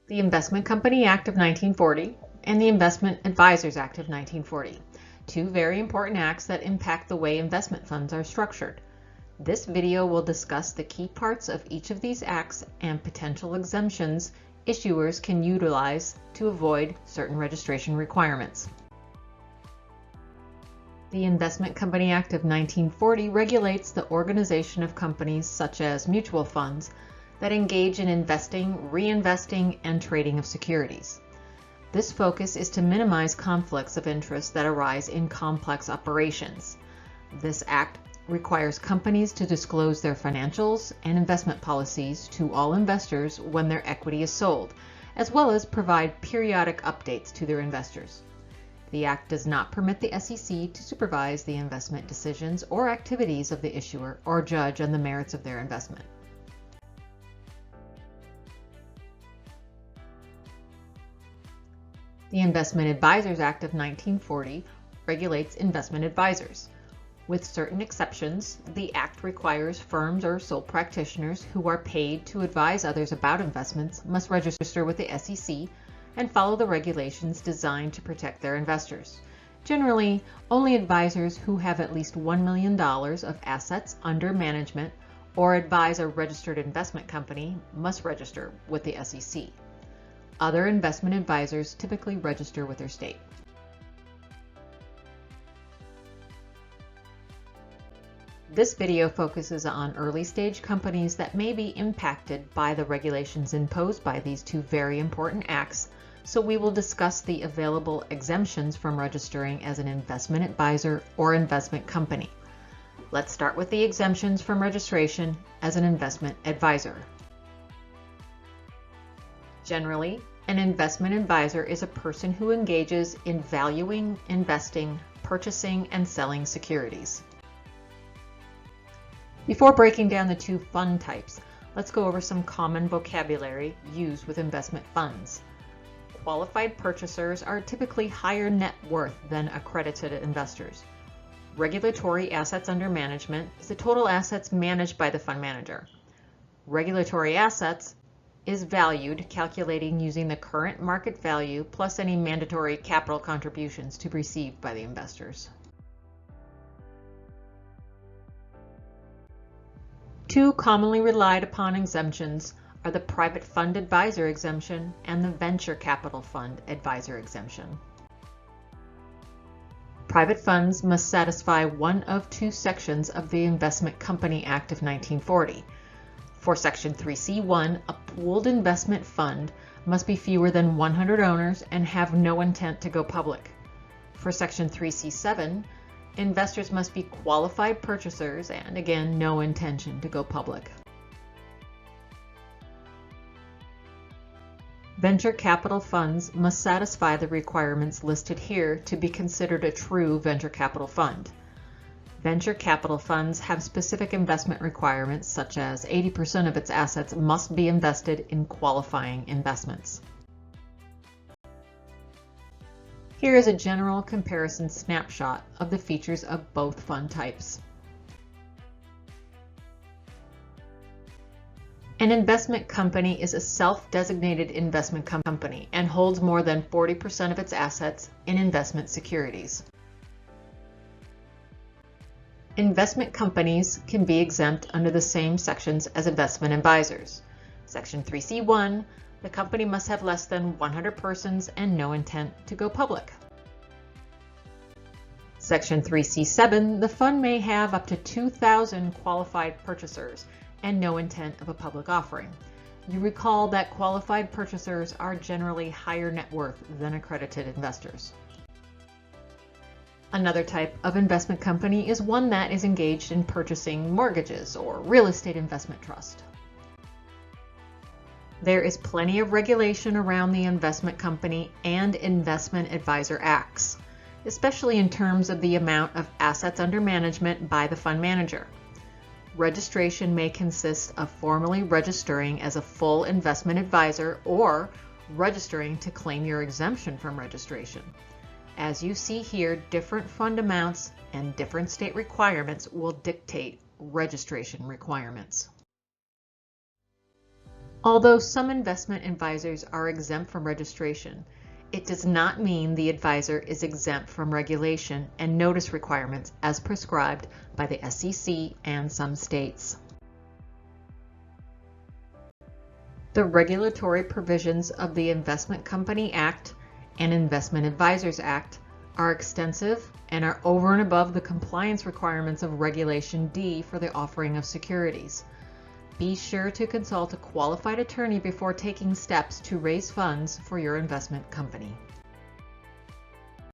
the Investment Company Act of 1940 and the Investment Advisors Act of 1940, two very important acts that impact the way investment funds are structured. This video will discuss the key parts of each of these acts and potential exemptions issuers can utilize to avoid certain registration requirements. The Investment Company Act of 1940 regulates the organization of companies such as mutual funds that engage in investing, reinvesting, and trading of securities. This focus is to minimize conflicts of interest that arise in complex operations. This act requires companies to disclose their financials and investment policies to all investors when their equity is sold, as well as provide periodic updates to their investors. The Act does not permit the SEC to supervise the investment decisions or activities of the issuer or judge on the merits of their investment. The Investment Advisors Act of 1940 regulates investment advisors. With certain exceptions, the Act requires firms or sole practitioners who are paid to advise others about investments must register with the SEC and follow the regulations designed to protect their investors. Generally, only advisors who have at least $1 million of assets under management or advise a registered investment company must register with the SEC. Other investment advisors typically register with their state. This video focuses on early-stage companies that may be impacted by the regulations imposed by these two very important acts, so we will discuss the available exemptions from registering as an investment advisor or investment company. Let's start with the exemptions from registration as an investment advisor. Generally, an investment advisor is a person who engages in valuing, investing, purchasing, and selling securities. Before breaking down the two fund types, let's go over some common vocabulary used with investment funds. Qualified purchasers are typically higher net worth than accredited investors. Regulatory assets under management is the total assets managed by the fund manager. Regulatory assets is valued calculating using the current market value plus any mandatory capital contributions to be received by the investors. Two commonly relied upon exemptions are the private fund advisor exemption and the venture capital fund advisor exemption. Private funds must satisfy one of two sections of the Investment Company Act of 1940. For Section 3C1, a pooled investment fund must be fewer than 100 owners and have no intent to go public. For Section 3C7, investors must be qualified purchasers and, again, no intention to go public. Venture capital funds must satisfy the requirements listed here to be considered a true venture capital fund. Venture capital funds have specific investment requirements such as 80% of its assets must be invested in qualifying investments. Here is a general comparison snapshot of the features of both fund types. An investment company is a self-designated investment company and holds more than 40% of its assets in investment securities. Investment companies can be exempt under the same sections as investment advisors. Section 3C1, the company must have less than 100 persons and no intent to go public. Section 3C7, the fund may have up to 2,000 qualified purchasers and no intent of a public offering. You recall that qualified purchasers are generally higher net worth than accredited investors. Another type of investment company is one that is engaged in purchasing mortgages or real estate investment trust. There is plenty of regulation around the investment company and investment advisor acts, especially in terms of the amount of assets under management by the fund manager. Registration may consist of formally registering as a full investment advisor or registering to claim your exemption from registration. As you see here, different fund amounts and different state requirements will dictate registration requirements. Although some investment advisors are exempt from registration, it does not mean the advisor is exempt from regulation and notice requirements as prescribed by the SEC and some states. The regulatory provisions of the Investment Company Act and Investment Advisors Act are extensive and are over and above the compliance requirements of Regulation D for the offering of securities. Be sure to consult a qualified attorney before taking steps to raise funds for your investment company.